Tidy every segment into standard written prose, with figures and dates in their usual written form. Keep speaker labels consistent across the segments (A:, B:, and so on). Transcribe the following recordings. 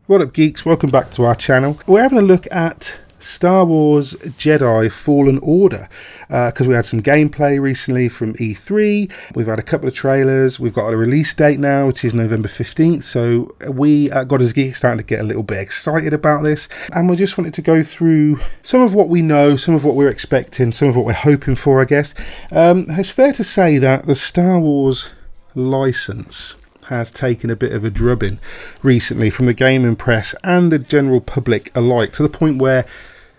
A: What up, geeks? Welcome back to our channel. We're having a look at Star Wars Jedi Fallen Order because we had some gameplay recently from E3. We've had a couple of trailers. We've got a release date now, which is November 15th. So we at God as Geeks starting to get a little bit excited about this, and we just wanted to go through some of what we know, some of what we're expecting, some of what we're hoping for, I guess. It's fair to say that the Star Wars license has taken a bit of a drubbing recently from the gaming press and the general public alike, to the point where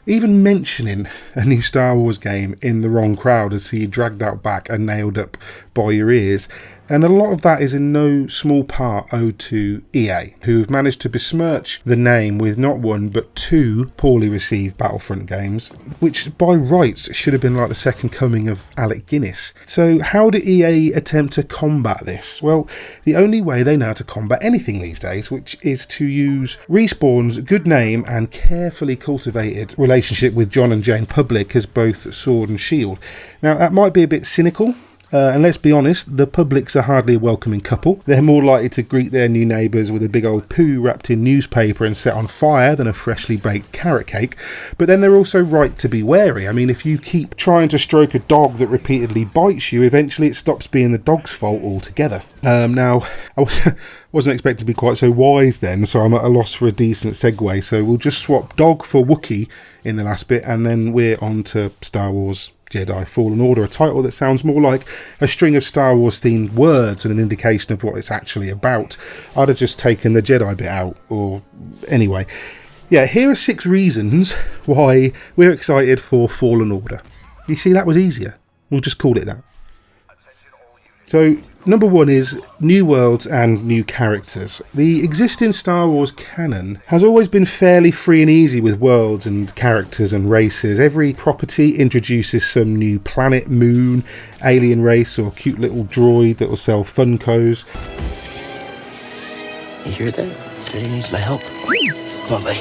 A: even mentioning a new Star Wars game in the wrong crowd is see you dragged out back and nailed up by your ears. And a lot of that is in no small part owed to EA, who have managed to besmirch the name with not one but two poorly received Battlefront games, which by rights should have been like the second coming of Alec Guinness. So how do EA attempt to combat this? Well, the only way they know how to combat anything these days, which is to use Respawn's good name and carefully cultivated relationship with John and Jane Public as both sword and shield. Now, that might be a bit cynical. And let's be honest, the publics are hardly a welcoming couple. They're more likely to greet their new neighbours with a big old poo wrapped in newspaper and set on fire than a freshly baked carrot cake. But then they're also right to be wary. I mean, if you keep trying to stroke a dog that repeatedly bites you, eventually it stops being the dog's fault altogether. Now, I wasn't expecting to be quite so wise then, so I'm at a loss for a decent segue. So we'll just swap dog for Wookiee in the last bit, and then we're on to Star Wars Jedi Fallen Order, a title that sounds more like a string of Star Wars themed words and an indication of what it's actually about. I'd have just taken the Jedi bit out, or anyway. Yeah, here are 6 reasons why we're excited for Fallen Order. You see, that was easier. We'll just call it that. So, number 1 is new worlds and new characters. The existing Star Wars canon has always been fairly free and easy with worlds and characters and races. Every property introduces some new planet, moon, alien race, or cute little droid that will sell Funkos.
B: You hear that? He said he needs my help. Come on, buddy.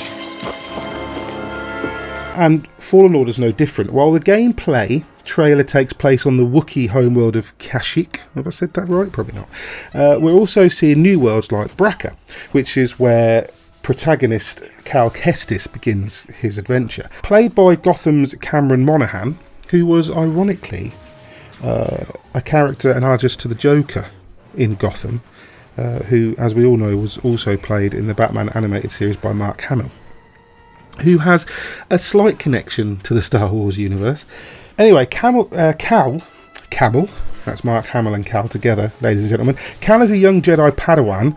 A: And Fallen Order is no different. While the gameplay trailer takes place on the Wookiee homeworld of Kashyyyk. Have I said that right? Probably not. We're also seeing new worlds like Bracca, which is where protagonist Cal Kestis begins his adventure. Played by Gotham's Cameron Monaghan, who was ironically a character analogous to the Joker in Gotham, who, as we all know, was also played in the Batman animated series by Mark Hamill, who has a slight connection to the Star Wars universe. Anyway, Cal, that's Mark Hamill and Cal together, ladies and gentlemen. Cal is a young Jedi Padawan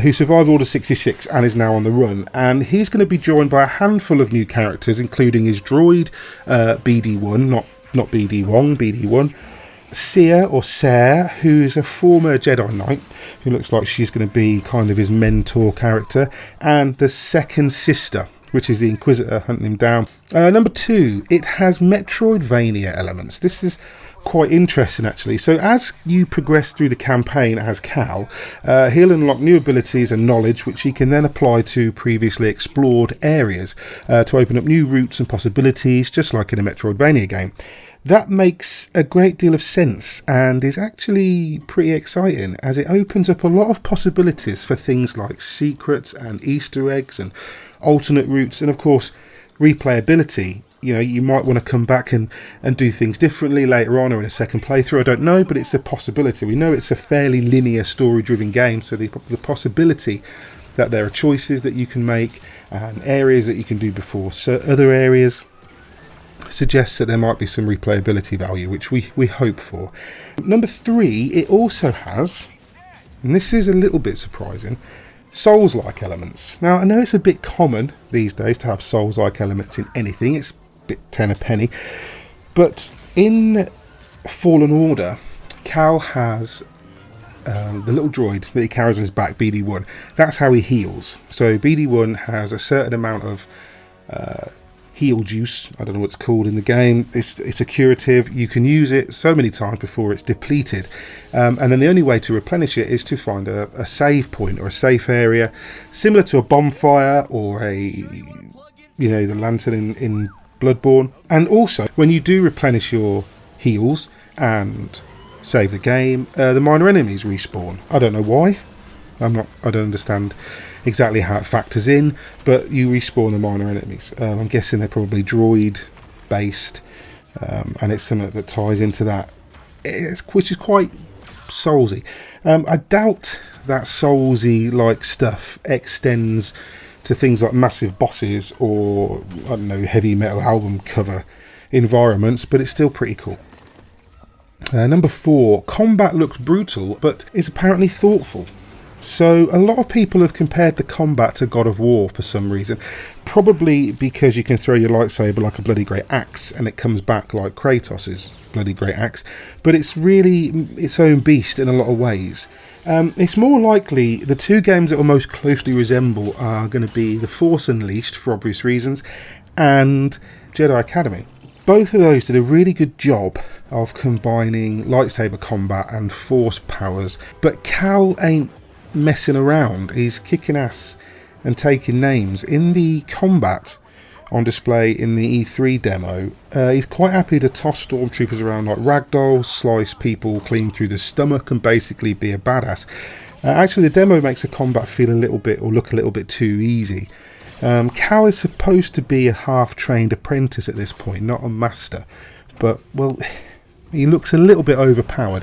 A: who survived Order 66 and is now on the run. And he's going to be joined by a handful of new characters, including his droid, BD-1, not BD Wong, BD-1. Seer, or Sare, who is a former Jedi Knight, who looks like she's going to be kind of his mentor character. And the second sister, which is the Inquisitor hunting him down. Number 2, it has Metroidvania elements. This is quite interesting, actually. So as you progress through the campaign as Cal, he'll unlock new abilities and knowledge, which he can then apply to previously explored areas to open up new routes and possibilities, just like in a Metroidvania game. That makes a great deal of sense and is actually pretty exciting, as it opens up a lot of possibilities for things like secrets and Easter eggs and alternate routes, and of course replayability. You know, you might want to come back and do things differently later on or in a second playthrough. I don't know, but it's a possibility. We know it's a fairly linear story driven game, so the possibility that there are choices that you can make and areas that you can do before other areas suggests that there might be some replayability value, which we hope for. Number 3, it also has, and this is a little bit surprising, Souls-like elements. Now, I know it's a bit common these days to have Souls-like elements in anything. It's a bit 10 a penny. But in Fallen Order, Cal has the little droid that he carries on his back, BD-1. That's how he heals. So BD-1 has a certain amount of heal juice, I don't know what it's called in the game. It's a curative. You can use it so many times before it's depleted, and then the only way to replenish it is to find a save point or a safe area, similar to a bonfire or the lantern in Bloodborne. And also, when you do replenish your heals and save the game, the minor enemies respawn. I don't know why. I don't understand exactly how it factors in, but you respawn the minor enemies. I'm guessing they're probably droid based, and it's something that ties into that, which is quite Soulsy. I doubt that Soulsy like stuff extends to things like massive bosses or, I don't know, heavy metal album cover environments, but it's still pretty cool. Number 4, combat looks brutal but is apparently thoughtful. So a lot of people have compared the combat to God of War for some reason, probably because you can throw your lightsaber like a bloody great axe and it comes back like Kratos' bloody great axe, but it's really its own beast in a lot of ways. It's more likely the two games that will most closely resemble are going to be The Force Unleashed, for obvious reasons, and Jedi Academy. Both of those did a really good job of combining lightsaber combat and force powers, but Cal ain't messing around. He's kicking ass and taking names. In the combat on display in the E3 demo, he's quite happy to toss stormtroopers around like ragdolls, slice people clean through the stomach, and basically be a badass. Actually, the demo makes the combat feel a little bit, or look a little bit too easy. Cal is supposed to be a half-trained apprentice at this point, not a master, but, well, he looks a little bit overpowered.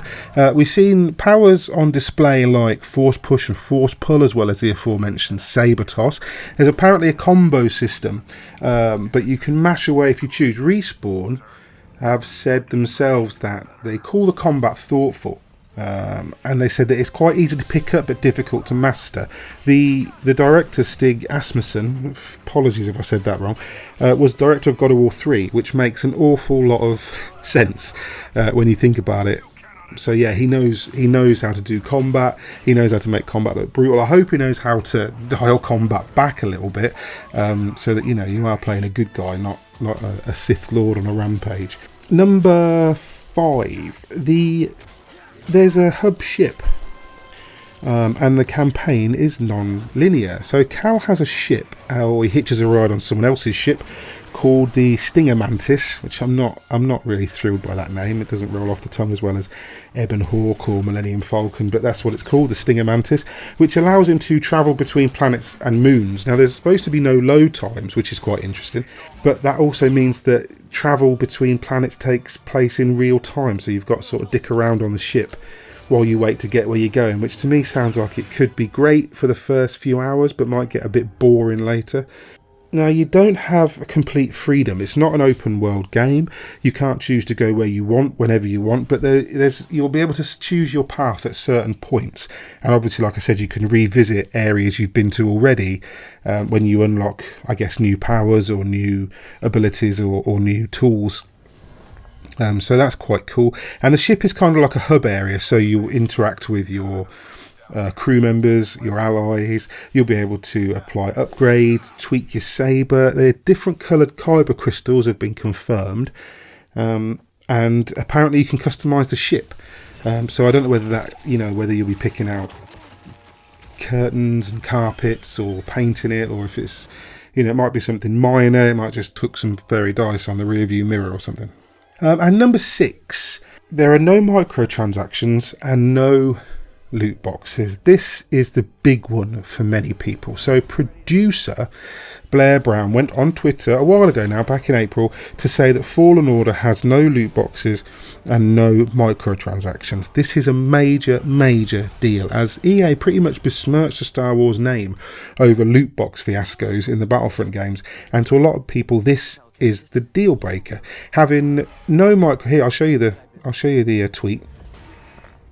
A: We've seen powers on display like Force Push and Force Pull, as well as the aforementioned Saber Toss. There's apparently a combo system, but you can mash away if you choose. Respawn have said themselves that they call the combat thoughtful. And they said that it's quite easy to pick up but difficult to master. The director, Stig Asmussen, apologies if I said that wrong, was director of God of War 3, which makes an awful lot of sense when you think about it. So yeah, he knows how to do combat. He knows how to make combat look brutal. I hope he knows how to dial combat back a little bit, so that you are playing a good guy, not a Sith Lord on a rampage. Number 5, there's a hub ship, and the campaign is non-linear. So Cal has a ship, or he hitches a ride on someone else's ship, called the Stinger Mantis, which I'm not really thrilled by that name. It doesn't roll off the tongue as well as Ebon Hawk or Millennium Falcon, but that's what it's called, the Stinger Mantis, which allows him to travel between planets and moons. Now, there's supposed to be no load times, which is quite interesting, but that also means that travel between planets takes place in real time, so you've got to sort of dick around on the ship while you wait to get where you're going, which to me sounds like it could be great for the first few hours, but might get a bit boring later. Now, you don't have complete freedom. It's not an open world game. You can't choose to go where you want, whenever you want, but you'll be able to choose your path at certain points. And obviously, like I said, you can revisit areas you've been to already when you unlock, I guess, new powers or new abilities or new tools. So that's quite cool. And the ship is kind of like a hub area, so you interact with your crew members, your allies. You'll be able to apply upgrades, tweak your saber. The different coloured kyber crystals have been confirmed, and apparently you can customise the ship. So I don't know whether whether you'll be picking out curtains and carpets or painting it, or if it's it might be something minor. It might just hook some fairy dice on the rear view mirror or something. And number 6, there are no microtransactions and no loot boxes. This is the big one for many people. So producer Blair Brown went on Twitter a while ago now, back in April, to say that Fallen Order has no loot boxes and no microtransactions. This is a major deal, as EA pretty much besmirched the Star Wars name over loot box fiascos in the Battlefront games, and to a lot of people this is the deal breaker. Having no I'll show you the tweet.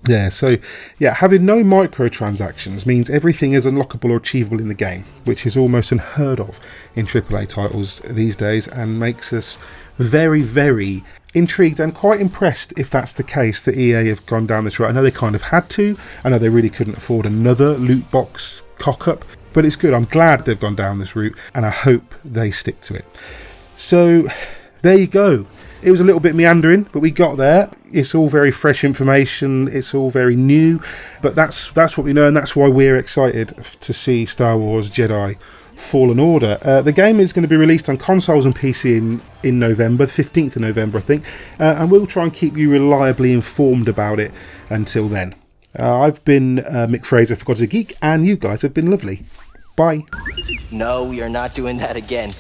A: Yeah, so yeah, having no microtransactions means everything is unlockable or achievable in the game, which is almost unheard of in AAA titles these days, and makes us very intrigued and quite impressed if that's the case, that EA have gone down this route. I know they kind of had to. I know they really couldn't afford another loot box cock-up, but it's good. I'm glad they've gone down this route, and I hope they stick to it. So there you go. It was a little bit meandering, but we got there. It's all very fresh information. It's all very new, but that's what we know, and that's why we're excited to see Star Wars Jedi Fallen Order. The game is going to be released on consoles and PC in November, the 15th of November, I think, and we'll try and keep you reliably informed about it until then. I've been Mick Fraser for God's a Geek, and you guys have been lovely. Bye.
B: No, we are not doing that again.